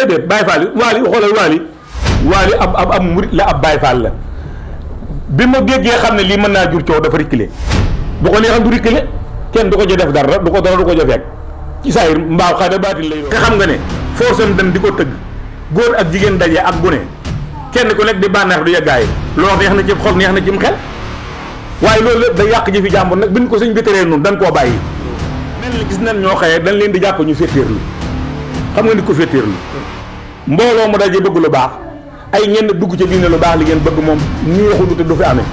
déedéet Baye Fall Waly xoolal Waly ab murit la ab Baye Fall la bi ma déggee xam ne lii mën naa jur coow dafa rikkile bu ko neexam du rikkile kenn du ko jo def dara du ko jo fekk ci saa yir mbaaw xëy na baatin lay te xam nga ne forcem dem di ko tëgg góor ak jigéen daje ak gune kenn ku nekk di bànneex du yeggaay loo neex na ci xol neex na ci xel waaye loolu lépp day yàq ji fi jàmbur nag biñ ko sëñ bi teree noonu dañ koo bàyyi mel ni gis nañ ñoo xëyee dañ leen di jàpp ñu féetéerlu xam nga nit ko féetéerlu mbooloo mu daje bëgg lu baax ay ñenn dugg ca diine lu baax li ngeen bëgg moom neexul te du fi amee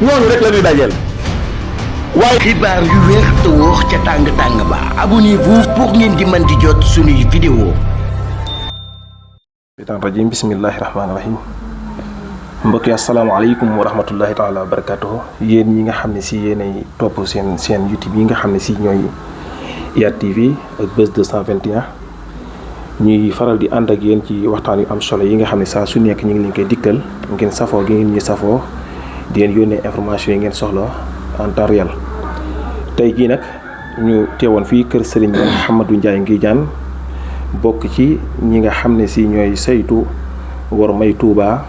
ñooñu rek la ñuy dajeel waaye xibaar yu wér te wóor ca tàng-tàng ba abonnez-vous pour ngeen di mën di jot suñuy vidéo. rajim bismillahi rahmaani rahim mbokk yi asalaamaaleykum wa rahmatullahi taala wa barakatuhu yéen ñi nga xam ne si yéenay topp seen YouTube yi nga xam ne si ñooy IYAT TV ak Buzz 221 ñuy faral di ànd ak yéen ci waxtaan yu am solo yi nga xam ne saa su nekk ñu ngi leen koy dikkal ngeen safoo gi ngeen ñuy safoo di leen yónnee information yi ngeen soxla en temps réel. tey jii nag ñu teewoon fii kër Serigne Mouhamadou Ndiaye Nguidiane bokk ci ñi nga xam ne si ñooy saytu war may Touba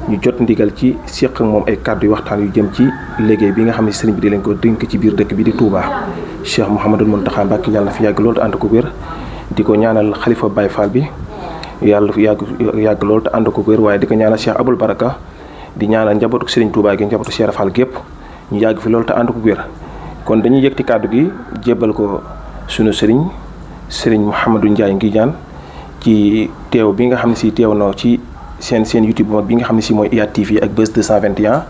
ñu jot ndigal ci séq ak moom ay kàddu yu waxtaan yu jëm ci liggéey bi nga xam ne Serigne bi di leen ko dénk ci biir dëkk bi di Touba Cheikh Mouhamadou Mountakha Mbacké yàlla na fi yàgg loolu te ànd ko wér di ko ñaanal xalifa Baye Fall bi yàlla fi yàgg loolu te ànd ko wér waaye di ko ñaanal Cheikh Aboul Baraka di ñaanal njabootu Serigne Touba gi njabootu Cheikh Fall gépp ñu yàgg fi loolu te ànd ko wér kon dañuy yëkkati kàddu gi jébbal ko sunu Serigne Mouhamadou Ndiaye Nguidiane ci teew bi nga xam ne si teew na ci seen YouTube mag bi nga xam ne si mooy IYAT TV ak Buzz 221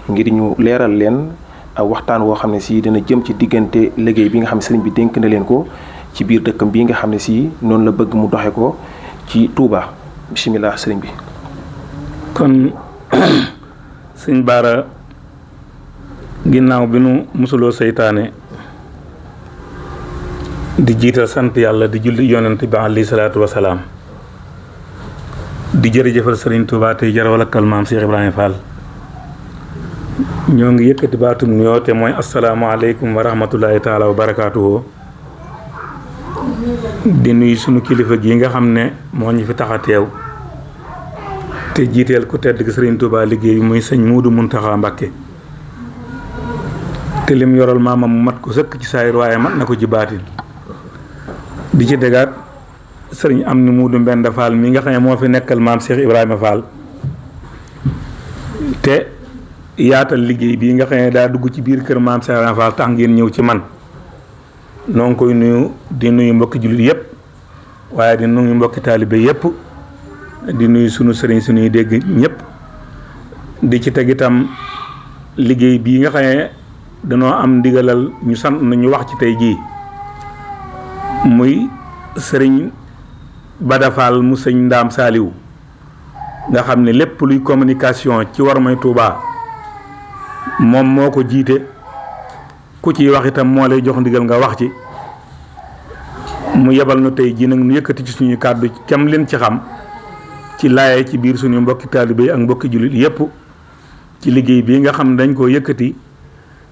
ngir ñu leeral leen ak waxtaan woo xam ne si dina jëm ci diggante liggéey bi nga xam ne Serigne bi dénk na leen ko ci biir dëkkam bii nga xam ne si noonu la bëgg mu doxe ko ci Touba bisimilah Serigne bi. kon sëñ Baara ginnaaw bi nu musuloo seytaane di jiital sant yàlla di julli yonent bi alayhi salaatu wasalaam di jërëjëfal Serigne Touba tey jarawalakal maam Cheikh Ibrahima Fall ñoo ngi yëkkati baatum nuyoo te mooy asalaamaaleykum wa rahmatullahi taala wa barakaatuhu di nuyu sunu kilifa gi nga xam ne moo ñu fi tax a teew te jiiteel ku tedd gi Serigne Touba liggéey bi muy sëñ Muudu Muntaxa Mbàkke te lim yoral maamam mu mat ko sëkk ci saayir waaye mat na ko ci baatin di ci degaat sëriñ am ni Muudu Mbenda Fall mi nga xam ne moo fi nekkal maam Cheikh Ibrahima Fall te yaatal liggéey bii nga xam ne daa dugg ci biir kër maam Cheikh Ibrahima Fall tax ngeen ñëw ci man noo ngi koy nuyu di nuyu mbokki jullit yëpp waaye di nuyu mbokki taalibe yëpp di nuyu sunu sëriñ suñuy dégg ñëpp di ci teg itam liggéey bii nga xam ne danoo am ndigalal ñu sant nañu wax ci tey jii muy sëriñ Bada Fall mu sëñ Ndaam Saaliw nga xam ne lépp luy communication ci war may Touba moom moo ko jiite ku ciy wax itam moo lay jox ndigal nga wax ci mu yebal nu tey jii nag nu yëkkati ci suñu kàddu kem leen ci xam ci laaye ci biir suñu mbokki taalibe ak mbokki jullit yépp ci liggéey bii nga xam ne dañ koo yëkkati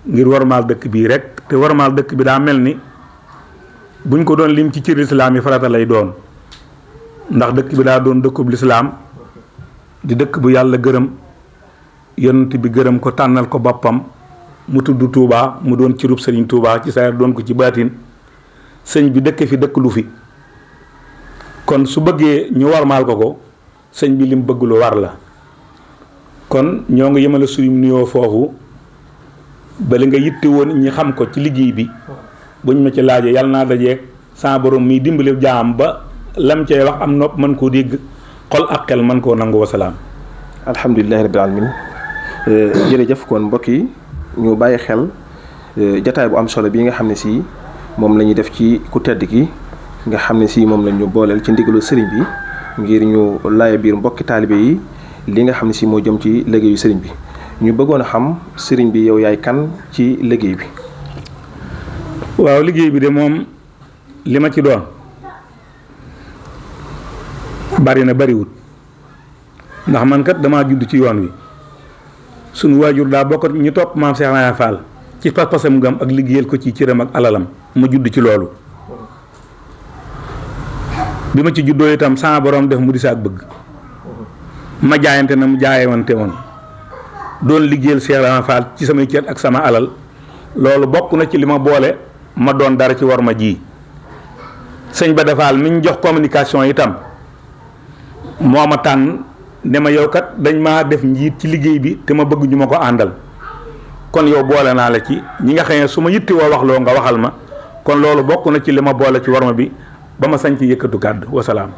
ngir warmaal dëkk bii rek te warmaal dëkk bi daa mel ni buñ ko doon lim ci lislaam yi farata lay doon ndax dëkk bi daa doon dëkkub lislaam di dëkk bu yàlla gërëm yonent bi gërëm ko tànnal ko boppam mu tudd Touba mu doon ci rub sëriñ Touba ci saayir doon ko ci baatin sëñ bi dëkk fi dëkk lu fi kon su bëggee ñu warmaal ko sëñ bi lim bëgg lu war la kon ñoo ngi yemale suñu nuyoo foofu bali nga yitte woon ñi xam ko ci liggéey bi buñ ma ci laajee yàlla naa dajeeg sa borom miy dimbali jaam ba lam cay wax am nopp mën koo dégg xol ak xel mën koo nangu wasalaam. alhamdulilahi rabbil alamin jërëjëf kon mbokk yi ñu bàyyi xel jataay bu am solo bi nga xam ne si moom la ñuy def ci ku tedd ki nga xam ne si moom la ñu booleel ci ndigalu sëriñ bi ngir ñu laaya biir mbokki taalibe yi li nga xam ne si moo jëm ci liggéeyu sëriñ bi ñu bëggoon a xam sëriñ bi yow yaay kan ci liggéey bi. waaw liggéey bi de moom li ma ci doon bari na bariwut ndax man kat damaa judd ci yoon wi sunu waajur daa bokk ñu topp maam Cheikh Ibrahima Fall ci pas-pasam gam ak liggéeyal ko ci cëram ak alalam ma judd ci loolu bi ma ci juddoo itam sama borom def mu di saak bëgg ma jaayante na mu jaayewante woon doon liggéeyal Cheikh Ibrahima Fall ci samay cër ak sama alal loolu bokk na ci li ma boole ma doon dara ci war ma ji sëñ Bada Fall mi ñu jox communication itam moo ma tànn ne ma yow kat dañ maa def njiit ci liggéey bi te ma bëgg ñu ma ko àndal kon yow boole naa la ci ñi nga xam ne su ma yitti woo wax loo nga waxal ma kon loolu bokk na ci li ma boole ci war ma bi ba ma sañ ci yëkkatu kàddu wasalaam.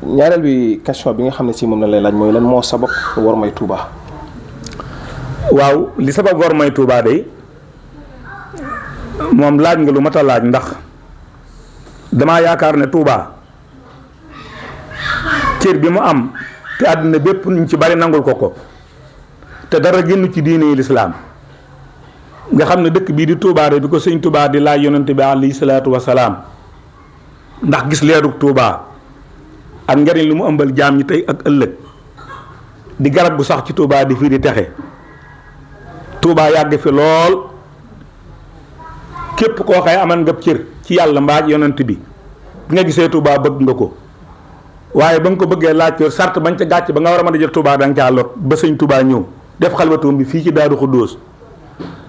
ñaareel bi question bi nga xam ne si moom la lay laaj mooy lan moo sabab war may Touba. waaw li sabab war may Touba day moom laaj nga lu mat a laaj ndax damaa yaakaar ne Touba cër bi mu am te àddina bépp ñu ci bari nangul ko te dara génn ci diine yi lislaam nga xam ne dëkk bii di Touba de bi ko sëñ Touba di laaj yonante bi alayhi salaatu wasalaam ndax gis leerug Touba ak njariñ lu mu ëmbal jaam ñi tey ak ëllëg di garab gu sax ci Touba di fii di texe Touba yàgg fi lool képp koo xëy aman nga cër ci yàlla mbaaj yonent bi nga gisee Touba bëgg nga ko waaye ba nga ko bëggee laaj ko sart bañ ca gàcc ba nga war a mën a jël Touba da nga caa lot ba sëñ Touba ñëw def xalwatoom bi fii ci Daaru Xuddoos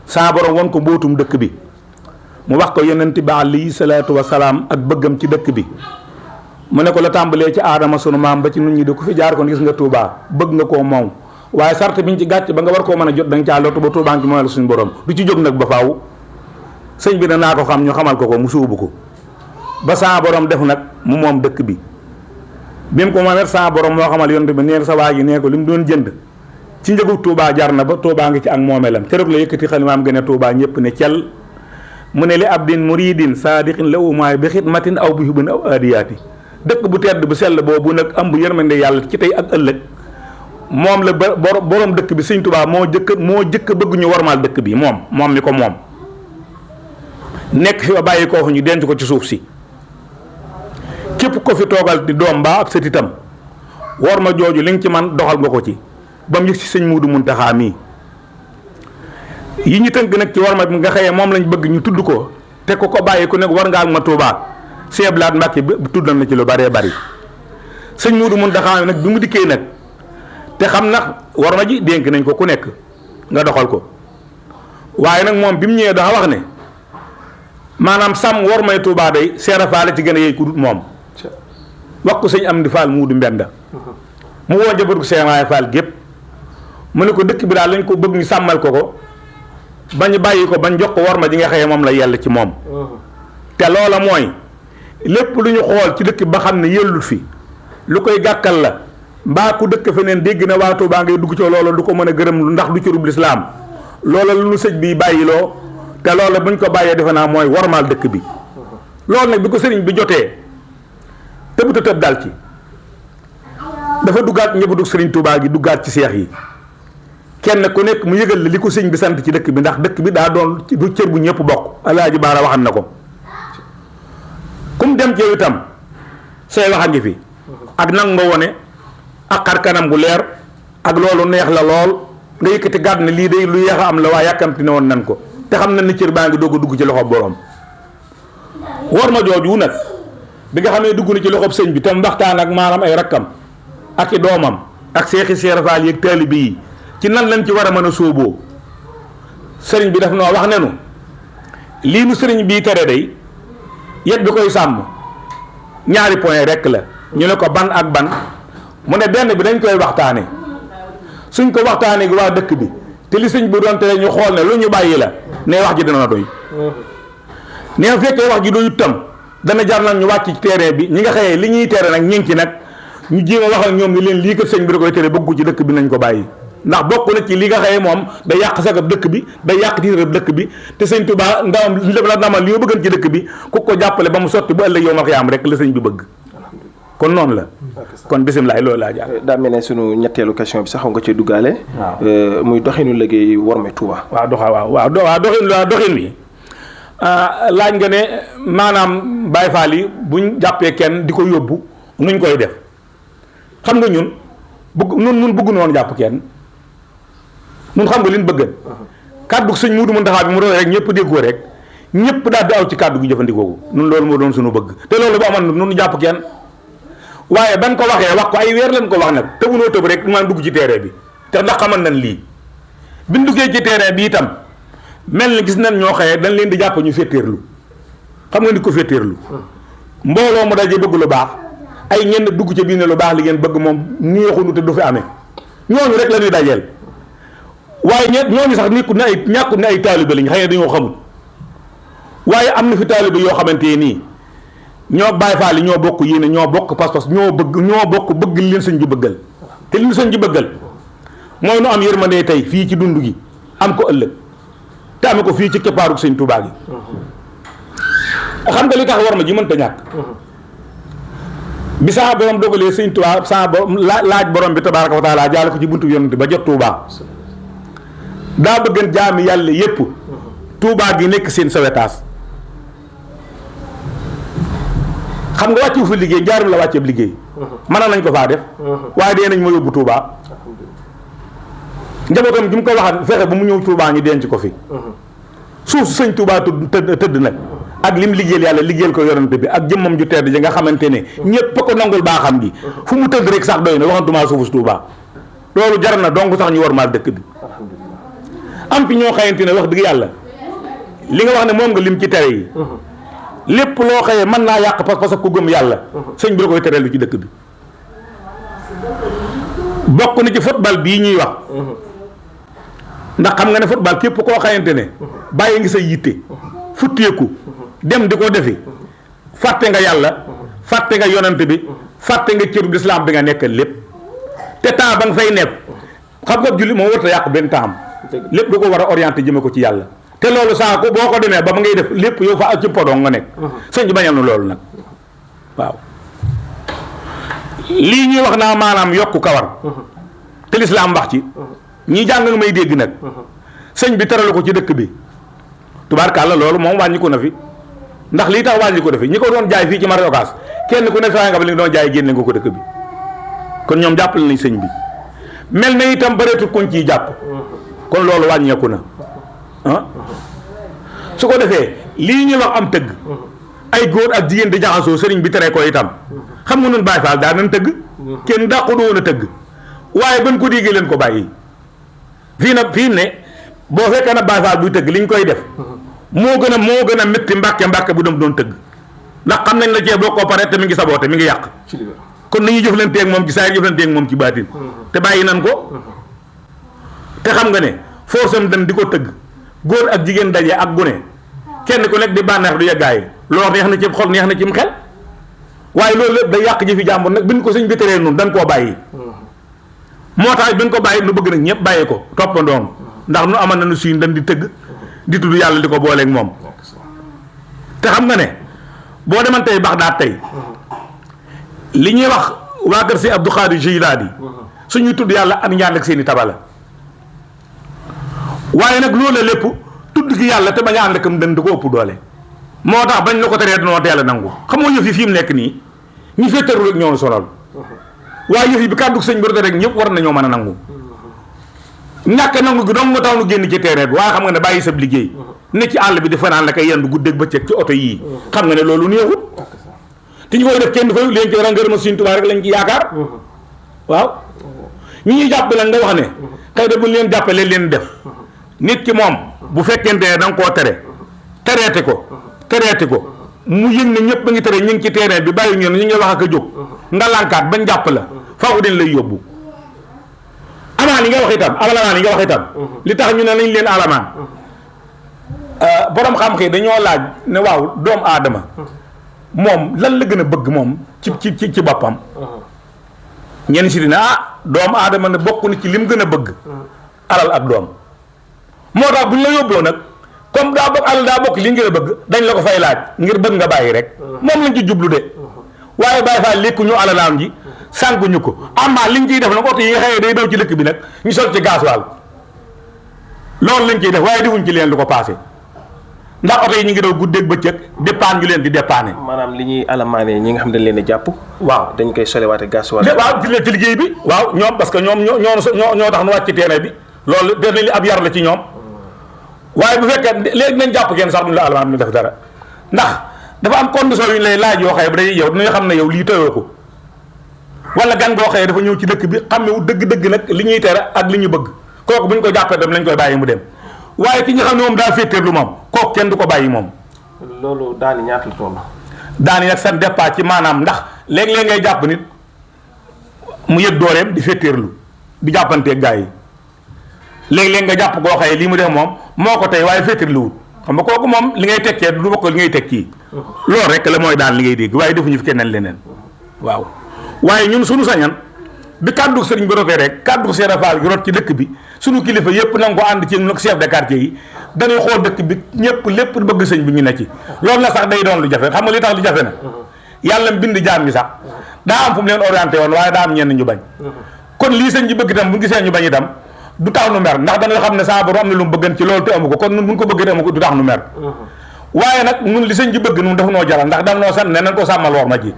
saa borom won ko mbootum dëkk bi mu wax ko yonent bi alayhi salaatu wasalaam ak bëggam ci dëkk bi mu ne ko la tàmbalee ci aadama sunu maam ba ci nun ñi di ku fi jaar kon gis nga Touba bëgg nga koo moom waaye sart biñ ci gàcc ba nga war koo mën a jot da nga caa lot ba Touba ngi mooy la suñu borom du ci jóg nag ba faaw sëñ bi naa ko xam ñu xamal ko mu suubu ko ba saa borom def nag mu moom dëkk bi bi mu ko moomee saa borom moo xamal yonent bi neen sa waa ji nee ko li mu doon jënd ci njëgu Touba jar na ba Touba ngi ci ak moomeelam keroog la yëkkati xalimaam gën a Touba ñëpp ne cel mu ne li abdin muridin saadiqin la umaay bi xidmatin aw bi hubin aw aadiyaati dëkk bu tedd bu sell boobu nag am bu yërmande yàlla ci tey ak ëllëg moom la borom dëkk bi sëñ Touba moo jëkk bëgg ñu warmaal dëkk bi moom mi ko moom nekk fi ba bàyyi koo ñu denc ko ci suuf si képp ko fi toogal di doom mbaa ab sët itam war ma jooju li nga ci man doxal nga ko ci ba mu yëg si sëñ Muudu Muntaxaa mii yi ñu tënk nag ci war ma bi nga xëyee moom lañ bëgg ñu tudd ko te ko bàyyi ku nekk war nga ak ma Touba Sëñ Blaat Mbàkke bi tuddal na ci lu bëree bëri sëñ Muudu Muntaxaa nag bi mu dikkee nag te xam na war ma ji dénk nañ ko ku nekk nga doxal ko waaye nag moom bi mu ñëwee dafa wax ne maanaam sàmm war may Touba day seera faale ci gën a yey ku dut moom wax ko sëñ Amdi Fall Muudu Mbenda mu woo njaboot ko Sëñ Waay Fall gépp mu ne ko dëkk bi daal lañ ko bëgg ñu sàmmal ko bañ bàyyi ko bañ jox ko war ma ji nga xëyee moom la yell ci moom te loola mooy lépp lu ñu xool ci dëkk ba xam ne yellul fi lu koy gàkkal la mbaa ku dëkk feneen dégg na waa Touba ngay dugg ci loola du ko mën a gërëm lu ndax du ci rub lislaam loola lu nu sëñ bi bàyyiloo te loola buñ ko bàyyee defe naa mooy warmaal dëkk bi loolu nag bi ko sëriñ bi jotee tëbuta tëb dal ci dafa duggaat njabootu sëriñ Touba gi duggaat ci seex yi kenn ku nekk mu yëgal la li ko sëñ bi sant ci dëkk bi ndax dëkk bi daa doon du cër bu ñëpp bokk Alaaji Baara waxan na ko kum dem ci yow itam say wax a ngi fi ak nang nga wone ak xar kanam gu leer ak loolu neex la lool nga yëkkati gàdd ne lii day lu yeex a am la waaye yàkkamti ne woon nan ko te xam na ni cër baa ngi doog a dugg ci loxo borom war ma jooju nag bi nga xam ne dugg na ci loxob sëñ bi tam waxtaan ak maanaam ay rakkam ak i doomam ak seexi seerafaal yeeg taalibe yi ci nan lañ ci war a mën a sóoboo sëriñ bi daf noo wax ne nu lii nu sëriñ bii tere day yet bi koy sàmm ñaari point rekk la ñu ne ko ban ak ban mu ne benn bi dañ koy waxtaane suñ ko waxtaanee gi waa dëkk bi te li sëñ bi doon tere ñu xool ne lu ñu bàyyi la ne wax ji dana doy ne fekkee wax ji doyut tam dana jar nag ñu wàcc ci terrain bi ñi nga xëyee li ñuy tere nag ñi ci nag ñu jéem a wax ak ñoom ni leen lii kat sëñ bi da koy tere bëggu ci dëkk bi nañ ko bàyyi ndax bokk na ci li nga xëyee moom day yàq sagab dëkk bi day yàq tiitarab dëkk bi te sëñ Touba ndamal li ma bëggan ci dëkk bi ku ko jàppale ba mu sotti bu ëllëg yow ma xiyaam rek la sëñ bi bëgg kon noonu la kon bisimilah loolu laa jaar daa mel ne sunu ñetteelu question bi sax nga ci duggaale muy doxinu liggéey Wormay Touba doxin wi laaj nga ne maanaam Baye Fall yi buñ jàppee kenn di ko yóbbu nuñ koy def xam nga ñun bëgg noonu jàpp kenn ñun xam nga liñ bëggan kàddu sëñ Muudu Muntaxaa bi mu doon rek ñëpp déggoo rek ñëpp daal di aw ci kàddu gi jëfandikoo ko nun loolu moo doon suñu bëgg te loolu bu amoon nun jàpp kenn waaye ban ko waxee wax ko ay weer lañ ko wax nag te bunoo tëb rek maa dugg ci terrain bi te ndax xamal nañ lii biñ duggee ci terrain bi itam mel ni gis nañ ñoo xëyee dañ leen di jàpp ñu féeteerlu xam nga ni ko féeteerlu mbooloo mu daje bëgg lu baax ay ñenn dugg ci biir ne lu baax li ngeen bëgg moom neexunu te du fi amee ñooñu rek la ñuy dajeel waaye ñooñu sax ñàkkut ne ay taalibe lañ xëy na dañoo xamul waaye am na fi taalibe yoo xamante nii ñoo Baay Faal yi ñoo bokk yéene ñoo bokk pas-pas ñoo bokk bëgg leen sëñ bi bëggal te li ñu sëñ bi bëggal mooy nu am yërmande tey fii ci dund gi am ko ëllëg te ame ko fii ci keppaaru sëñ Tuubaa gi xam nga li tax war ma ji mënta ñàkk bi saa borom dogalee sëñ Tuubaa saa borom laaj borom bi tabaaraka wa taala jaale ko ci buntu yonent ba jot Tuubaa daa bëggan jaami yàlla yépp Tuubaa gi nekk seen sawetaas xam nga wàccu fi liggéey njaarim la wàcceeb liggéey mën nañ ko faa def waaye dee nañ ma yóbbu Tuubaa njabootam gi mu ko waxaat fexe ba mu ñëw Tuubaa ñu denc ko fi suuf su sëñ Tuubaa tëdd nag ak lim liggéeyal yàlla liggéeyal ko yonante bi ak jëmmam ju tedd ji nga xamante ne ñépp a ko nangul baaxam gi fu mu tëdd rek sax doy na waxantumaa suufu Tuubaa loolu jar na donc sax ñu war maal dëkk bi am fi ñoo xayante ne wax dëgg yàlla li nga wax ne moom nga lim ci tere yi lépp loo xëyee mën naa yàq parce que ku gëm yàlla sëñ bi da koy tereel ci dëkk bi bokk na ci football bii ñuy wax ndax xam nga ne football képp koo xayante ne bàyyi ngi sa yitte futteeku dem di ko defi fàtte nga yàlla fàtte nga yonante bi fàtte nga cëru lislaam bi nga nekkal lépp te temps ba nga fay nekk xam nga julli moo warta yàq benn temps lépp da ko war a orienté jëme ko ci yàlla te loolu saa ko boo ko demee ba ma ngay def lépp yow fa ak ci podong nga nekk sëñ bi bañal na loolu nag waaw lii ñuy wax naa maanaam yokku kawar te lislaam wax ci ñi jàng nga may dégg nag sëñ bi teralu ko ci dëkk bi tubaarkàlla loolu moom wàññi ko na fi ndax lii tax wàññi ko na fi ñi ko doon jaay fii ci marché Ocass kenn ku ne saa nga ba li nga doon jaay génne nga ko dëkk bi kon ñoom jàppale nañ sëñ bi mel na itam bëreetul kuñ ciy jàpp kon loolu wàññeeku na ah su ko defee lii ñuy wax am tëgg ay góor ak jigéen di jaxasoo sëriñ bi tere ko itam xam nga nun Baay Faal daa nañ tëgg kenn dàqu woon a tëgg waaye ban ko déggee leen ko bàyyi fii ne boo fekkee na Baay Faal buy tëgg li ñu koy def moo gën a métti mbàkke bu dem doon tëgg ndax xam nañ la cee boo ko pare te mi ngi saboote mi ngi yàq kon nañuy jëflanteeg moom ci saa yi jëflanteeg moom ci baatin te bàyyi nan ko te xam nga ne force am dañ di ko tëgg góor ak jigéen daje ak gune kenn ku nekk di bànneex du yeggaay loolu neex na ci xol neex na ci xel waaye loolu lépp day yàq jëfi jàmbur nag bi ñu ko sëñ bi teree noonu dañ koo bàyyi moo tax bi ñu ko bàyyi nu bëgg nag ñëpp bàyyi ko toppandoom ndax nu amal nañu suñ dañ di tëgg di tudd yàlla di ko booleeg moom te xam nga ne boo deman tey Baxdaad tey li ñuy wax waa kër si Abdou Khadir Jilaani suñuy tudd yàlla ak ñaan ak seeni tabala waaye nag loolu lépp tudd gi yàlla te bañ a ànd ak dañ di ko ëpp doole moo tax bañ la ko teree noo teel a nangu xamoo yëf yi fi mu nekk nii ñi féetarul rek ñoo sonal waaye yëf yi bi kàddu sëñ bi rek ñëpp war nañoo mën a nangu ñàkk nangu gi dong nga taw nu génn ci terrain bi waaye xam nga ne bàyyi sab liggéey ne ci àll bi di fanaan la koy yendu guddeeg bëccëg ci oto yii xam nga ne loolu neexut te ñu koy def kenn fay leen ci war a ngërëma Sëñ Tuubaa rek lañ ci yaakaar waaw ñi ñuy jàpp la nga wax ne xëy da buñ leen jàppalee leen def nit ki moom bu fekkente ne da nga koo tereete ko mu yëg ne ñëpp a ngi tere ñu ngi ci terrain bi bàyyi ñu ngi wax ak a jóg nga lànkaat bañ jàpp la faaw dañ lay yóbbu alamaan yi nga wax itam li tax ñu ne nañ leen alamaan borom xam-xam dañoo laaj ne waaw doomu aadama moom lan la gën a bëgg moom ci boppam ñenn si dina doomu aadama ne bokk na ci lim gën a bëgg alal ak doom moo tax buñ la yóbboo nag comme daa bëgg alal daa bokk li ngeen a bëgg dañ la ko fay laaj ngir bëgg nga bàyyi rek moom lañ ci jublu de waaye bàyyi faa lekku ñu alalaam ji sànku ñu ko amaa liñ ciy def nag oto yi nga xëyee day daw ci dëkk bi nag ñu sol ci gasoil loolu lañ ciy def waaye defuñ ci leen lu ko passé ndax oto yi ñu ngi daw guddeeg bëccëg dépaan ñu leen di dépanner. maanaam li ñuy alamaane ñi nga xam dañ leen a jàpp. waaw dañ koy solewaate gasoil. waaw ci liggéey bi. waaw ñoom parce que ñoom ñoo tax nu wàcc ci terrain bi loolu def nañ li ab yar la ci ñoom waaye bu fekkee léegi nañ jàpp kenn sax duñ la alamaan duñ def dara ndax dafa am condition yu ñu lay laaj yoo xëye ba day yow dinañ xam ne yow lii tëyoo ko wala gan goo xëye dafa ñëw ci dëkk bi xam ne dëgg-dëgg nag li ñuy tere ak li ñu bëgg kooku bu ñu ko jàppee dem lañ koy bàyyi mu dem waaye ki nga xam ne moom daa féeteerlu moom kooku kenn du ko bàyyi moom. loolu daani ñaata la toll. daani nag seen départ ci maanaam ndax léeg-léeg ngay jàpp nit mu yëg dooleem di féeteerlu di jàppanteeg gaa yi léeg-léeg nga jàpp koo xëye lii mu def moom moo ko tey waaye féeteerluwut xam nga kooku moom li ngay tekkee du bokk li ngay teg kii loolu rek la mooy daan li ngay dégg waaye defuñu fi keneen leneen waaw. waaye ñun suñu sañan bi kàddu sëriñ bi rotee rek kàddu Cheikh Fall gi rot ci dëkk bi suñu kilifa yëpp na nga ko ànd ci ñun chef de quartier yi dañuy xool dëkk bi ñëpp lépp bëgg sëñ bi ñu ne ci loolu na sax day doon lu jafe xam nga li tax lu jafe na yàlla bind jaam ñi sax daa am fu mu leen orienté woon waaye daa am ñenn ñu bañ kon lii sëñ bi bëgg itam bu gisee ñu bañ itam du tax nu mer ndax dañoo xam ne sa borom am na lu mu bëggan ci loolu te amu ko kon nun buñ ko bëggee amu ko du tax nu mer waaye nag nun li sëñ bi bëgg nun dafa noo jaral ndax daf noo san ne nañ ko sàmmal war ma ji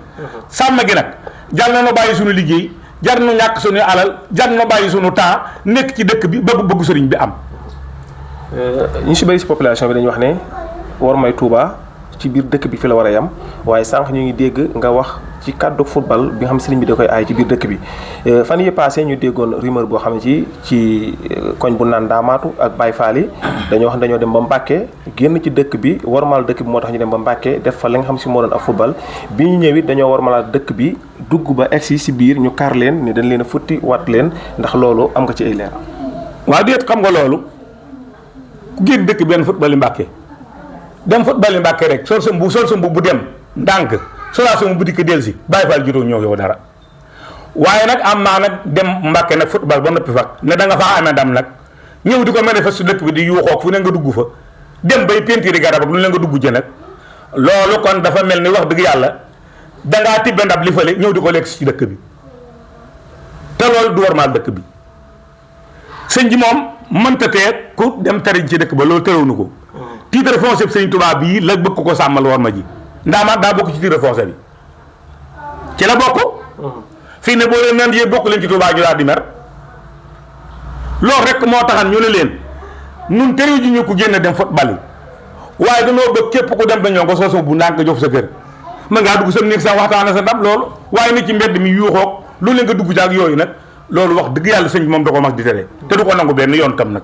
sàmm gi nag jar na nu bàyyi suñu liggéey jar nu ñàkk suñu alal jar na bàyyi suñu temps nekk ci dëkk bi bëgg sëriñ bi am. ñu si bëri si population bi dañuy wax ne war may Touba ci biir dëkk bi fi la war a yam waaye sànq ñu ngi dégg nga wax ci kàddu football bi nga xam sëriñ bi da koy aay ci biir dëkk bi fan yii passé ñu déggoon rumeur boo xam ne ci koñ bu naan Ndaamaatu ak Baye Fall yi dañoo wax dañoo dem ba Mbàkke génn ci dëkk bi warmal dëkk bi moo tax ñu dem ba Mbàkke def fa la nga xam si moo doon ak football bi ñu ñëwit dañoo warmalaat dëkk bi dugg ba egsi si biir ñu kar leen ni dañ leen a futti wat leen ndax loolu am nga ci ay leer. waaw déet xam nga loolu ku génn dëkk benn football yi Mbàkke dem football yi Mbàkke rek sol sa mbubb bu dem ndànk solaa sama bu dikk del si Baye Fall juróom ñoo yow dara waaye nag am maa nag dem Mbàkke nag football ba noppi fa ne da nga faa amee ndam nag ñëw di ko manifeste su dëkk bi di yuuxoog fu ne nga dugg fa dem bay pentiiri garab ak lu ne nga dugg ci nag loolu kon dafa mel ni wax dëgg yàlla dangaa tibbe ndab li fële ñëw di ko lekk ci dëkk bi te loolu du warmaal dëkk bi sëñ ji moom mënta tee ku dem tariñ ci dëkk ba loolu tërawnu ko titre foncier sëñ Tuubaa bii la bëgg ko sàmmal war ma ji ndaamaat daa bokk ci titre foncier bi ci la bokk fii ne boo leen nan yee bokk leen ci Tuubaa ñu daal di mer loolu rek moo taxan ñu ne leen nun tëriw ji ñu ko génn dem football yi waaye dañoo bëgg képp ku dem ba ñoo ko soosu bu ndànk jof sa kër mën ngaa dugg sa néeg sax waxtaana sa ndab loolu waaye nit ci mbedd mi yuuxoog loolu leen nga dugg ci ak yooyu nag loolu wax dëgg yàlla sëñ bi moom da ko mag di tere te du ko nangu benn yoon tam nag.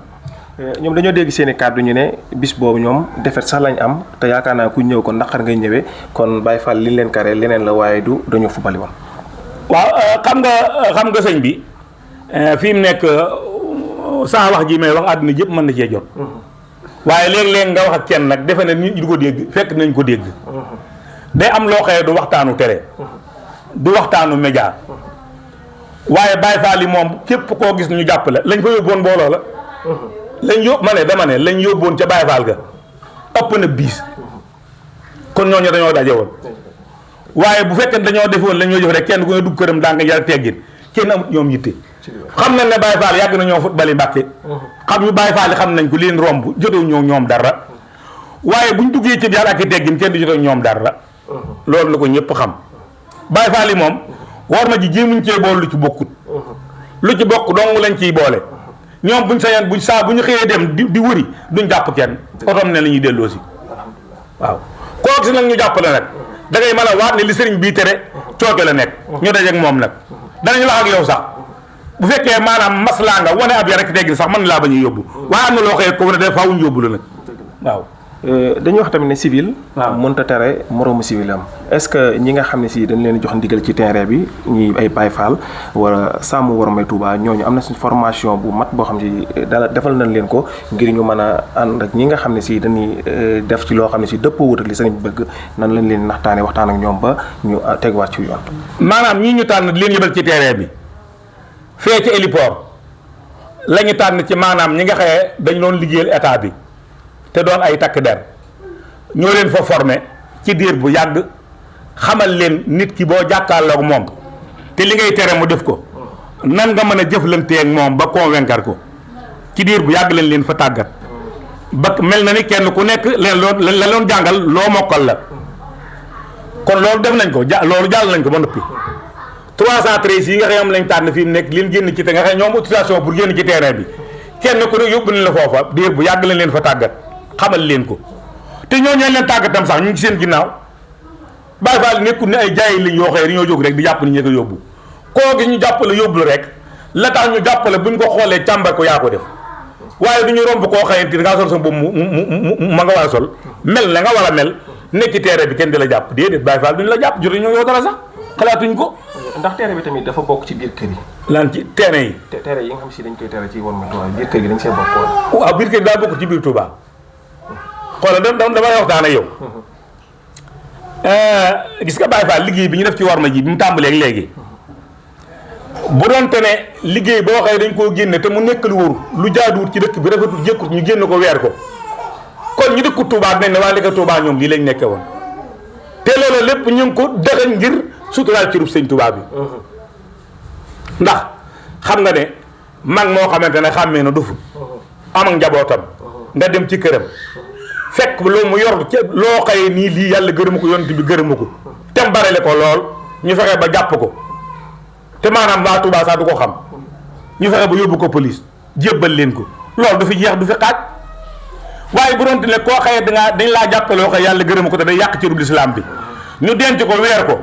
ñoom dañoo dégg seen i kàddu ñu ne bis boobu ñoom defet sax lañ am te yaakaar naa ku ñëw ko naqar ngay ñëwee kon Baye Fall li leen kare leneen la waaye du dañoo fubali woon. waaw xam nga sëñ bi fi mu nekk saa wax ji may wax àdduna yëpp mën na cee jot. waaye léeg-léeg nga wax ak kenn nag defe ne nit ñi du ko dégg fekk nañ ko dégg. day am loo xëyee du waxtaanu télé. du waxtaanu média. waaye Baye Fall yi moom képp koo gis ñu jàppale lañ ko yóbboon mbooloo la. dama ne lañ yóbboon ca Baye Fall ga ëpp na biis kon ñooñu dañoo daje woon waaye bu fekkee dañoo defoon la ñoo jëf rek kenn ku ne dugg këram daa nga jar teggin kenn amut ñoom yitte xam nañ ne Baye Fall yàgg na ñoo football yi Mbàkke xam ñu Baye Fall yi xam nañ ko leen romb jotewu ñoom dara waaye buñ duggee ci yar ak i teggin kenn du jotewu ñoom dara loolu la ko ñëpp xam Baye Fall yi moom war ma ji jéemuñ cee boole lu ci bokkut lu ci bokk dong lañ ciy boole ñoom buñ sañoon bu ñu xëyee dem di wëri duñ jàpp kenn otom ne la ñuy delloo si waaw koo gis nag ñu jàppale nag da ngay mën a waat ne li sëriñ bii tere cooke la nekk ñu dajeeg moom nag danañ wax ak yow sax bu fekkee maanaam maslaa nga wane ab yar rek teggin sax mën laa bañ a yóbbu waaye am na loo xëyee ko ne de faaw ñu yóbbu la nag waaw. dañuy wax tamit ne civil. waaw mënta tere moroomu civil am est-ce que ñi nga xam ne si dañ leen jox ndigal ci terrain bi ñuy ay Baye Fall wala sàmm war may Touba ñooñu am na suñ formation bu mat boo xam si dala defal nañ leen ko ngir ñu mën a ànd ak ñi nga xam ne si dañuy def ci loo xam ne si dëppoo wut ak li sëriñ bi bëgg nan lañ leen naxtaane waxtaan ak ñoom ba ñu teguwaat ci yoon. maanaam ñii ñu tànn leen yëbal ci terrain bi fee ci héliport la ñu tànn ci maanaam ñi nga xëyee dañ doon liggéeyal état bi. te doon ay takk der ñoo leen fa formé ci diir bu yàgg xamal leen nit ki boo jàkkaarloog moom te li ngay tere mu def ko nan nga mën a jëflanteeg moom ba convaincre ko ci diir bu yàgg leen fa tàggat ba mel na ni kenn ku nekk la loon jàngal loo mokkal la kon loolu def nañ ko loolu jàll nañ ko ba noppi 313 yi nga xam lañ tànn fii mu nekk leen génn ci te nga xam ñoom autorisation pour génn ci terrain bi kenn ku ne yóbbu nañ la foofa diir bu yàgg leen fa tàggat xamal leen ko te ñoo ñeen leen tàggatam sax ñu ngi seen ginnaaw Baye Fall nekkul ne ay jaay lañ yoo xëy dañoo jóg rek di jàpp ni ñu ko yóbbu koo gi ñu jàppale yóbbu la rek la tax ñu jàppale bu ñu ko xoolee càmbar ko yaa ko def waaye du ñu romb koo xëyante da ngaa sol sa boobu ma nga war a sol mel na nga war a mel nekk ci terrain bi kenn di la jàpp déedéet Baye Fall duñu la jàpp jotuñu ñoo yow dara sax xalaatuñ ko. ndax terrain bi tamit dafa bokk ci biir kër yi. lan ci terrain yi. terrain yi nga xam si dañ koy tere ci Worma Touba biir kër gi dañ see bokk. waaw biir kër gi daa bokk ci biir Touba xoolal damay waxtaan ak yow. gis nga Baye Fall liggéey bi ñu def ci Worma ji bi mu tàmbalee léegi bu doon te ne liggéey boo xëy dañ koo génne te mu nekk lu wóor lu jaaduwut ci dëkk bi rafetul jékkut ñu génn ko weer ko kon ñu dëkku Touba dinañ ne waa li ko Touba ñoom lii lañ nekke woon te loolu lépp ñu ngi ko dëxañ ngir suturaal cirub sëñ Touba bi ndax xam nga ne mag moo xamante ne xàmmee na duful am ak njabootam nga dem ci këram fekk loo mu yor loo xëyee nii lii yàlla gërëma ko yonent bi gërëma ko te mbarale ko lool ñu fexe ba jàpp ko te maanaam waa Touba sax du ko xam ñu fexe ba yóbbu ko police jébbal leen ko loolu du fi jeex du fi xaaj waaye bu doon ne koo xëyee dañ laa jàppale loo xëy yàlla gërëma ko te day yàq cirub lislaam bi ñu denc ko weer ko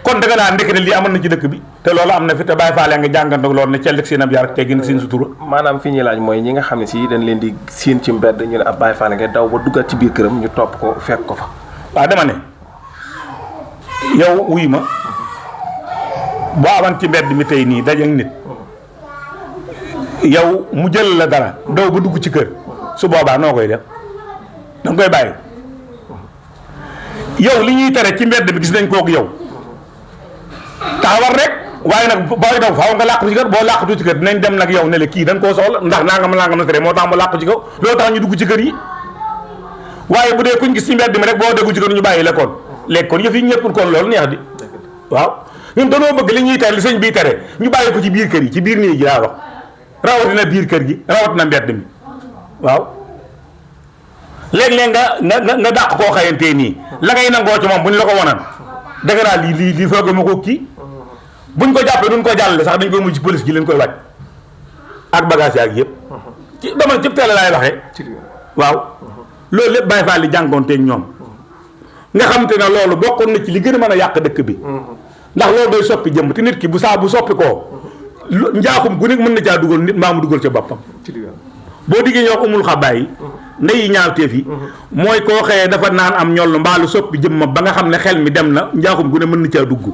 kon da nga naa ndekk ne lii amoon na ci dëkk bi te loolu am na fi te Baye Fall nga jàngandoog loolu ne cellik seen ab yar ak teggin seen sutura. maanaam fi ñuy laaj mooy ñi nga xam ne si dañ leen di séen ci mbedd ñu ne ab Baye Fall nga daw ba duggaat ci biir këram ñu topp ko fekk ko fa. waaw dama ne yow wuy ma boo amoon ci mbedd mi tey nii daje ak nit yow mu jël la dara daw ba dugg ci kër su boobaa noo koy def da nga koy bàyyi yow li ñuy tere ci mbedd mi gis nañ kook yow taxawal rek waaye nag booy daw faaw nga làqu ci kër boo làqatu ci kër dinañ dem nag yow ne la kii dañ koo soxla ndax nangam na tere moo tax mu làqu ci kaw loolu tax ñu dugg ci kër yi waaye bu dee kuñ gis ci mbedd mi rek boo déggu ci kër ñu bàyyi la kon léegi kon yëf yi ñëppul kon loolu neex di waaw ñun dañoo bëgg li ñuy tere li sëñ bii tere ñu bàyyi ko ci biir kër yi ci biir néeg yi laa wax rawatina biir kër gi rawatina mbedd mi waaw léeg-léeg nga dàq koo xayantee nii la ngay nangoo ci moom bu ñu la ko wonan da nga naa lii foog ma ko kii buñ ko jàppee duñ ko jàllale sax dañ koy mujj ci police gi leen koy wàcc ak bagage yaak yëpp ci dama cëp teel laay waxee waaw loolu lépp Baye Fall li jànkoonteeg ñoom nga xam te ne loolu bokkoon na ci li gën a mën a yàq dëkk bi ndax loolu day soppi jëmm te nit ki bu soppi koo njaaxum gu nekk mën na caa dugal nit maa mu dugal ca boppam boo diggee ñoo umul xabaay yi ndeyi ñaawteef yi mooy koo xëyee dafa naan am ñoll mbaalu soppi jëmmam ba nga xam ne xel mi dem na njaaxum gu ne mën na caa dugg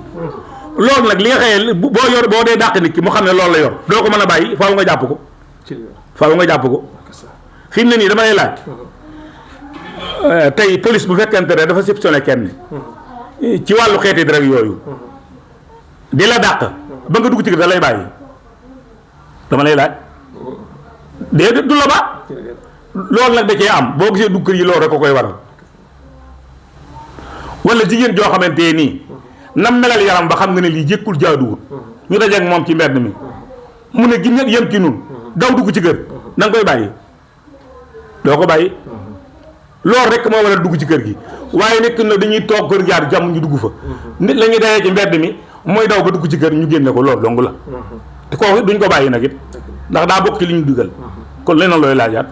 loolu nag li nga xëyee boo dee dàq nit ki mu xam ne loolu la yor doo ko mën a bàyyi faaw nga jàpp ko fi mu ne nii dama lay laaj tey police bu fekkente ne dafa soupçonné kenn ci wàllu xeeti rek yooyu di la dàq ba nga dugg ci da lay bàyyi dama lay laaj déedéet du la ba loolu nag da cee am boo gisee dugg kër yi loolu rek ko koy waral wala jigéen joo xamante nii nam melal yaram ba xam nga ne lii jékkul jaaduwut ñu dajeeg moom ci mbedd mi mu ne gi nag yem ci nun daw dugg ci kër da nga koy bàyyi doo ko bàyyi loolu rek moo war a dugg ci kër gi waaye nekk na dañuy toog kër jaar jàmm ñu dugg fa nit la ñuy dayee ci mbedd mi mooy daw ba dugg ci kër ñu génne ko loolu dong la te kooku duñ ko bàyyi nag it ndax daa bokk ci li ñu dugal kon leneen looy laajaat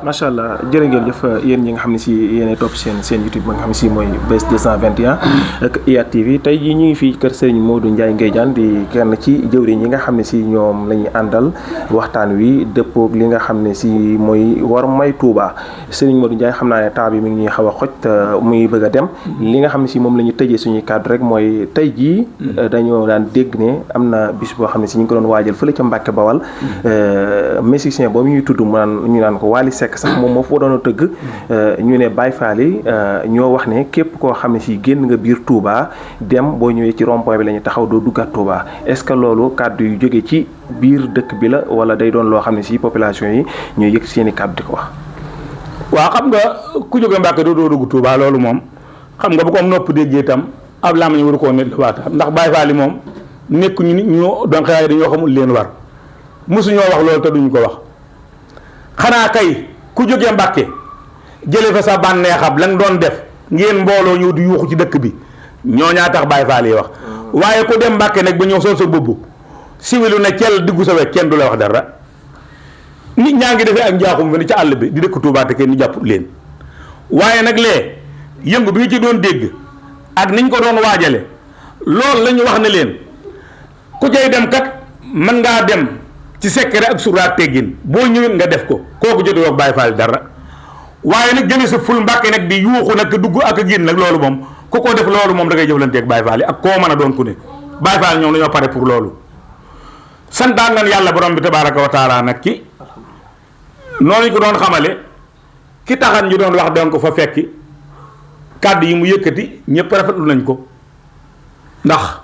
macha allah jërë ngeen jëf yéen ñi nga xam ne si yéenay topp seen YouTube ba nga xam ne si mooy Buzz 221 ak IYAT TV tey jii ñu ngi fii kër Serigne Modou Ndiaye Nguédiane di kenn ci jëwriñ yi nga xam ne si ñoom la ñuy àndal waxtaan wi dëppoog li nga xam ne si mooy Wormay Touba Serigne Modou Ndiaye xam naa ne temps bi mi ngi ñuy xaw a xoj te muy bëgg a dem li nga xam ne si moom la ñuy tëjee suñuy kàddu rek mooy tey jii dañoo daan dégg ne am na bis boo xam ne si ñu ngi ko doon waajal fële ca Mbàkke Bawal musicien boobu ñuy tudd mu naan ñu naan ko Wally Seck sax moom moo fa doon a tëgg ñu ne Baye Fall yi ñoo wax ne képp koo xam ne si génn nga biir Touba dem boo ñëwee ci rond-point bi la ñu taxaw doo duggaat Touba est-ce que loolu kàddu yu jóge ci biir dëkk bi la wala day doon loo xam ne si population yi ñooy yëg seen i kàddu di ko wax. waaw xam nga ku jóge Mbàkke doo dugg Touba loolu moom xam nga bu ko am nopp déggee itam ab lam ñu waru koo nit waata ndax Baye Fall yi moom nekkuñu nit ñoo doon xëy dañoo xamul leen war mosuñoo wax loolu te duñ ko wax xanaa kay. ku jógee Mbàkke jële fa sa bànneexab la nga doon def ngeen mbooloo ñëw di yuuxu ci dëkk bi ñoo ñaa tax Baye Fall yi wax waaye ku dem Mbàkke nag ba ñëw sol sa mbubb siwilu ne cell diggu sa wet kenn du la wax dara nit ñaa ngi defee ak njaaxum fi ni ci àll bi di dëkk Touba te kenn ñu jàpp leen waaye nag lee yëngu bi nga ci doon dégg ak niñ ko doon waajale loolu la ñu wax ne leen ku cay dem kat mën ngaa dem ci secret ak suraat teggin boo ñëwee nga def ko kooku jotee ak Baye Fall dara waaye nag jëlee sa ful Mbàkke nag di yuuxu nag dugg ak a génn nag loolu moom ku ko def loolu moom da ngay jëflanteeg Baye Fall yi ak koo mën a doon ku ne Baye Fall ñoom dañoo pare pour loolu santaan nañ yàlla borom bi tabaaraka wa taala nag ci noonu ñu ko doon xamale ki taxan ñu doon wax doon ko fa fekki kàddu yi mu yëkkati ñëpp rafetlu nañ ko ndax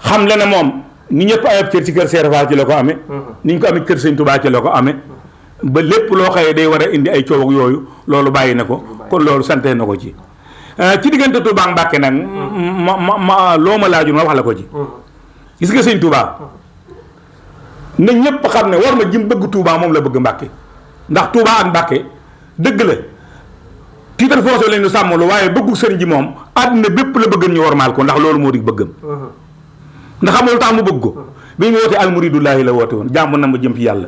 xam le ne moom ni ñëpp ayab cër ci kër Cheikh Fall ci la ko amee ni ñu ko amee kër Sëñ Touba ci la ko amee ba lépp loo xëyee day war a indi ay coow ak yooyu loolu bàyyi na ko kon loolu sante na ko ci ci diggante Touba ak Mbàkke nag ma loo ma laaju ma wax la ko ci gis nga Sëñ Touba na ñëpp xam ne war ma jim bëgg Touba moom la bëgg Mbàkke ndax Touba ak Mbàkke dëgg la titre foncier lañu sàmmalu waaye bëggu sëriñ ji moom àdduna bépp la bëgg ñu wormaal ko ndax loolu moo di bëggam ndax xam nga lu tax mu bëgg ko bi ñu wootee almuridullaahi la woote woon jàmm na ma jëm ci yàlla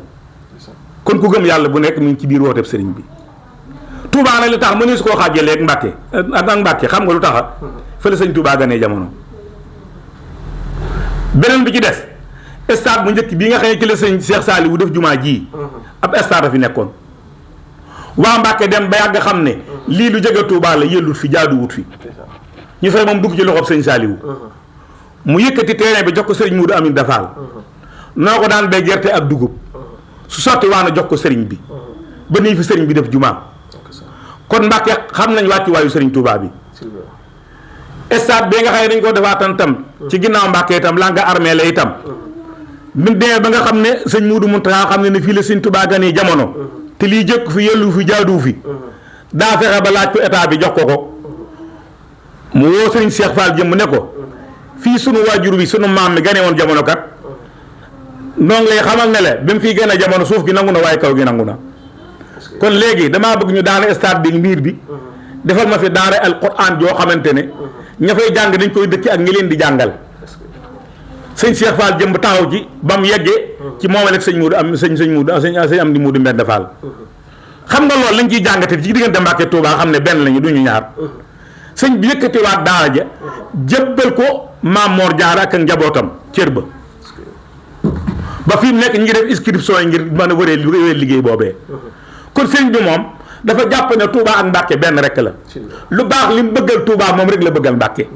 kon ku gëm yàlla bu nekk mi ngi ci biir wooteeb sëriñ bi Touba nag li tax mënees su koo xaajale ak Mbàkke ak Mbàkke xam nga lu taxa fële sëñ Touba ganee jamono beneen bi ci des stade bu njëkk bii nga xam ne ci la sëñ Cheikh Saliou def jumaa ji ab stade a fi nekkoon waa Mbàkke dem ba yàgg xam ne lii lu jege Touba la yëllut fi jaaduwut fi ñu fexe moom dugg ci loxob sëñ Saliou mu yëkkati terrain bi jox ko sëriñ Moudou Amin Dafal noo ko daan bay gerte ak dugub su sotti waana jox ko sëriñ bi ba nii fi sëriñ bi def jumaa kon Mbàkke xam nañ wàccu waayu sëriñ Touba bi stade bi nga xam ne dañ ko defaatan tam ci ginnaaw Mbàkke itam langa armée la itam bi demee ba nga xam ne sëñ Moudou Mountakha xam ne fii la sëñ Touba gane jamono te lii jëkk fi yellu fi jaadu fi daa fexe ba laaj ko état bi jox ko mu woo sëriñ Cheikh Fall jëm ne ko fii sunu waajur bi sunu maam mi gane woon jamono kat noo ngi lay xamal ne le ba mu fii gën a jamono suuf gi nangu na waaye kaw gi nangu na kon léegi damaa bëgg ñu daane stade bi miir bi defal ma fi daare alquran joo xamante ne ña fay jàng dañ koy dëkki ak ñi leen di jàngal sëñ Cheikh Fall jëm taxaw ci ba mu yeggee ci moomale ak sëñ Moudou am sëñ am di Moudou Mbend Fall xam nga loolu lañ ciy jàngate ci diggante Mbàkke Touba xam ne benn lañu duñu ñaar sëñ bi yëkkatiwaat daara ja jébbal ko Maam Mor Jaara ak njabootam cër ba fi mu nekk ñu ngi def inscription yi ngir mën a wëree liggéey boobee kon sëñ bi moom dafa jàpp ne Touba ak Mbàkke benn rek la lu baax li mu bëggal Touba moom rek la bëggal Mbàkke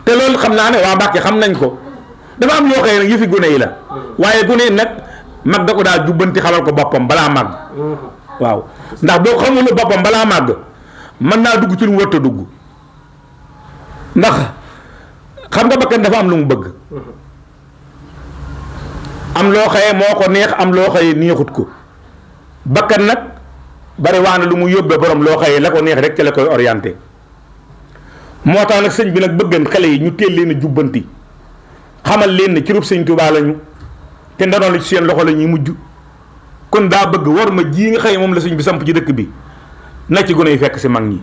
te loolu xam naa ne waa Mbàkke xam nañ ko dafa am yoo xëy nag yëfi gune yi la waaye gune yi nag mag da ko daal jubbanti xamal ko boppam balaa màgg waaw ndax boo xamul boppam balaa màgg mën naa dugg ci lu mu wërta dugg ndax xam nga bakkan dafa am lu mu bëgg am loo xëyee moo ko neex am loo xëyee neexut ko bakkan nag bari wax na lu mu yóbbee borom loo xëyee la ko neex rek ci la koy orienté moo tax nag sëñ bi nag bëggan xale yi ñu teel leen a jubbanti xamal leen ne ci rub sëñ Touba lañu te ndonoon la ci seen loxo la ñuy mujj kon daa bëgg war ma ji nga xëy moom la sëñ bi samp ci dëkk bi na ci gune yi fekk si mag ñi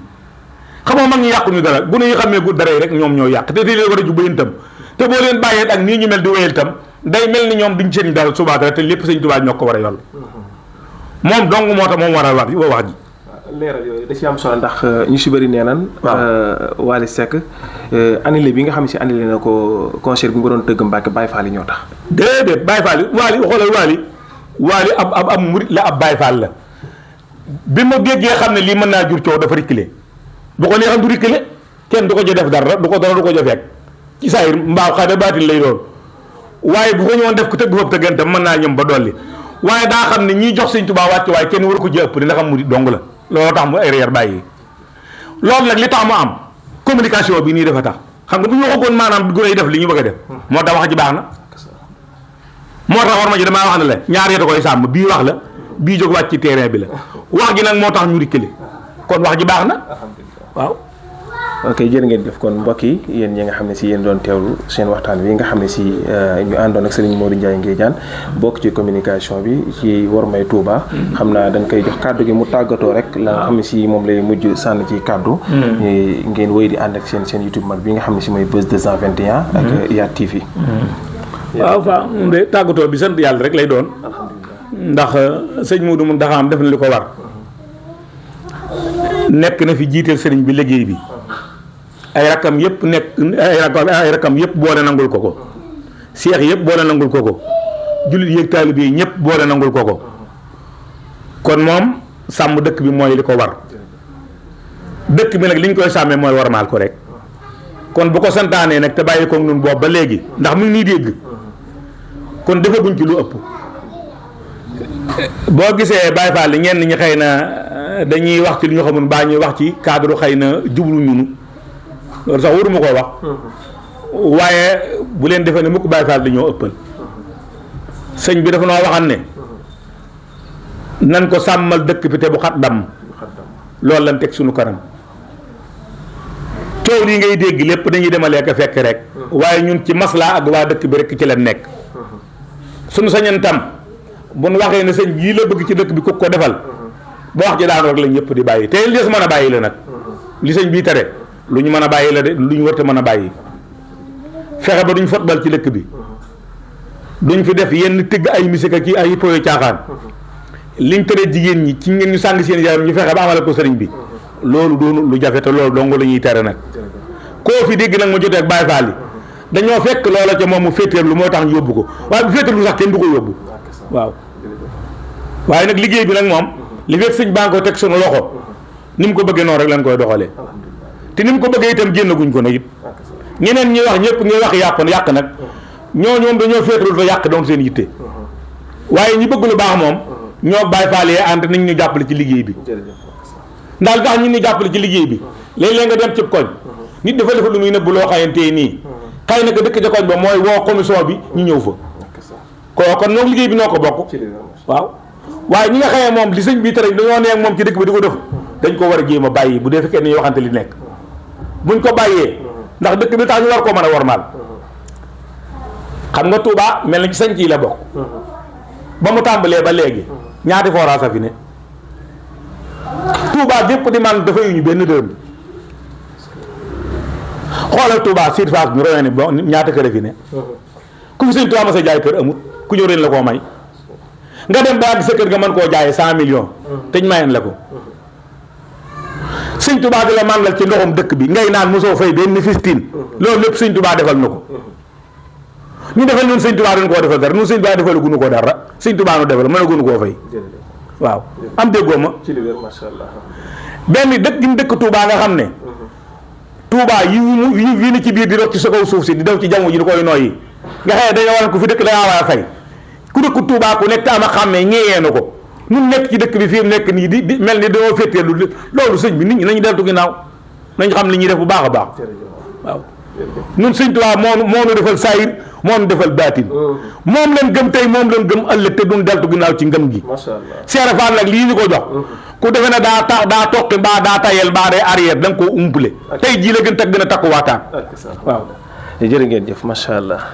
xamoo mag ñi yàquñu dara gune yi xamee gu dara yi rek ñoom ñoo yàq te leen war a jubbaleen tam te boo leen bàyyee ak nii ñu mel di wéyal tam day mel ni ñoom duñ sëriñ dara subaa dara te lépp sëñ Touba ñoo ko war a yoll moom dong moo tax moom war a wax ji leeral yooyu da ci am solo ndax ñu si bëri nee nan Wally Seck annulé bi nga xam ne si annulé na ko concert bi nga doon tëgg Mbàkke Baye Fall yi ñoo tax déedéet Baye Fall yi Wally xoolal Wally ab murit la ab Baye Fall la bi ma déggee xam ne lii mën naa jur coow dafa rikkile bu ko neexam du rikkile kenn du ko jo def dara du ko jo fekk ci saa yi mbaaw xëy na baatin lay doon waaye bu ko ñëwoon def ko tëgg foofu tëggante mën naa ñëm ba dolli waaye daa xam ne ñiy jox Sëñ Tuubaa wàcc waaye kenn waru ko ji ëpp dina xam murit dong la looloo tax mu ay reer bàyyi loolu nag li tax mu am communication bi nii dafa tax xam nga bu ñu waxagoon maanaam gune yi def li ñu bëgg a def moo tax wax ji baax na moo tax war ma ji damaa wax ne la ñaar yeta koy sàmm bii wax la bii jóg wàcc ci terrain bi la wax ji nag moo tax ñu rikkale kon wax ji baax na waaw ok jërë ngeen def kon mbokk yi yéen ñi nga xam ne si yéen doon teewlu seen waxtaan wi nga xam ne si ñu àndoon ak Serigne Modou Ndiaye Nguédiane bokk ci communication bi ci Wormay Touba xam naa dañ koy jox kàddu gi mu tàggatoo rek la nga xam ne si moom lay mujj sànn ci kàddu ngeen wéy di ànd ak seen YouTube mag bi nga xam ne si mooy Buzz 221 ak IYAT TV waaw fa de tàggatoo bi sant yàlla rek lay doon ndax sëñ Modou mun daxa am def na li ko war nekk na fi jiiteel sëriñ bi liggéey bi ay rakam yëpp ay rakam yëpp boole nangul ko seex yëpp boole nangul ko jullit yéeg taalibe yi ñëpp boole nangul ko kon moom sàmm dëkk bi mooy li ko war dëkk bi nag li ñu koy sàmmee mooy warmaal ko rek kon bu ko santaanee nag te bàyyi ko nun boobu ba léegi ndax mu ngi nii dégg kon defaguñ ci lu ëpp boo gisee Baay Faal li ñenn ñi xëy na dañuy wax ci lu ñu xamul baa ñuy wax ci cadre xëy na jublu ñunu loolu sax waruma koo wax waaye bu leen defee ne mukk Baay Faal dañoo ëppal sëñ bi dafa noo waxan ne nan ko sàmmal dëkk bi te bu xat damm loolu lan teg suñu kanam coow lii ngay dégg lépp dañuy demalee ko fekk rek waaye ñun ci maslaa ak waa dëkk bi rek ci la nekk suñu sañan tam bu nu waxee ne sëñ yii la bëgg ci dëkk bi ku ko defal ba wax ji daanu rek la ñëpp di bàyyi te li des mën a bàyyi la nag li sëñ bii tere lu ñu mën a bàyyi la de lu ñu warta mën a bàyyi fexe ba duñ football ci dëkk bi duñ fi def yenn tëgg ay musique ki ay poyo caaxaan liñ tere jigéen ñi ci ngeen ñu sàng seen yaram ñu fexe ba amale ko sëriñ bi loolu doonu lu jafe te loolu dong la ñuy tere nag koo fi dégg nag ma jotee ak Baay Faal yi dañoo fekk loola ca moom mu féeteerlu moo tax ñu yóbbu ko waaye bu féeteerlu sax kenn du ko yóbbu waaw waaye nag liggéey bi nag moom li fekk sëñ baa ngi ko teg sunu loxo ni mu ko bëggee noonu rek lañ koy doxalee te ni mu ko bëggee itam génnaguñ ko nag it ñeneen ñi wax ñëpp ñuy wax yàq nag ñooñu moom dañoo féeteerlu te yàq doon seen yitte waaye ñi bëgg lu baax moom ñoo Baay Faal yi ànd nañ ñu jàppale ci liggéey bi ndax tax ñu ni jàppale ci liggéey bi léeg-léeg nga dem cib koñ nit dafa defa lu muy nëbb loo xayantee nii xëy na ko dëkk ca koñ ba mooy woo commission bi ñu ñëw fa kon ñoo liggéey bi noo ko bokk waaw waaye ñi nga xamee moom li sëñ bi tere dañoo neeg moom ci dëkk bi di ko def dañ ko war a jéem a bàyyi bu dee fekkee ni waxante li nekk buñ ko bàyyee ndax dëkk bi tax ñu war koo mën a wormaal xam nga Touba mel na ci sañ ci la bokk ba mu tàmbalee ba léegi ñaati forage a fi ne Touba gépp di man dafa yu ñu benn dërëm xoolal Touba surface bi royee ni bo ñaata kër a fi ne ku fi sëñ Touba ma sa jaay kër amut ku ñëw ren la koo may nga dem ba àgg sa kër nga mën koo jaayee 100 millions te ñu mayeen la ko sëñ Touba di la màndal ci ndoxum dëkk bi ngay naan mosoo fay benn fistine loolu lépp sëñ Touba defal na ko ñu defal ñun sëñ Touba dañ koo defal dara ñun sëñ Touba defal gunu ko dara sëñ Touba nu defal mën a gunu koo fay waaw am déggoo ma ci li wér masha Allah benn dëkk gi dëkk Touba nga xam ne Touba yi ni ci biir di dox ci sa kaw suuf si di daw ci jaww ji di koy noyyi nga xëy dañoo war ku fi dëkk da ngaa war a fay ku dëkk Touba ku nekk ama xàmmee ñeeyee na ko ñun nekk ci dëkk bi fii mu nekk nii di mel ni dañoo féeteelu loolu sëñ bi nit ñi nañu deltu ginnaaw nañ xam li ñuy def bu baax a baax waaw ñun sëñ Touba moo nu defal saayir moo nu defal baatin moom leen gëm tey moom leen gëm ëllëg te duñ deltu ginnaaw ci ngëm gi Seera Faal nag lii ñu ko jox ku defe ne daa toqi mbaa daa tayel mbaa day arrière da nga koo umpale tey jii la gën a takkuwaataan waaw jërë ngeen jëf masha Allah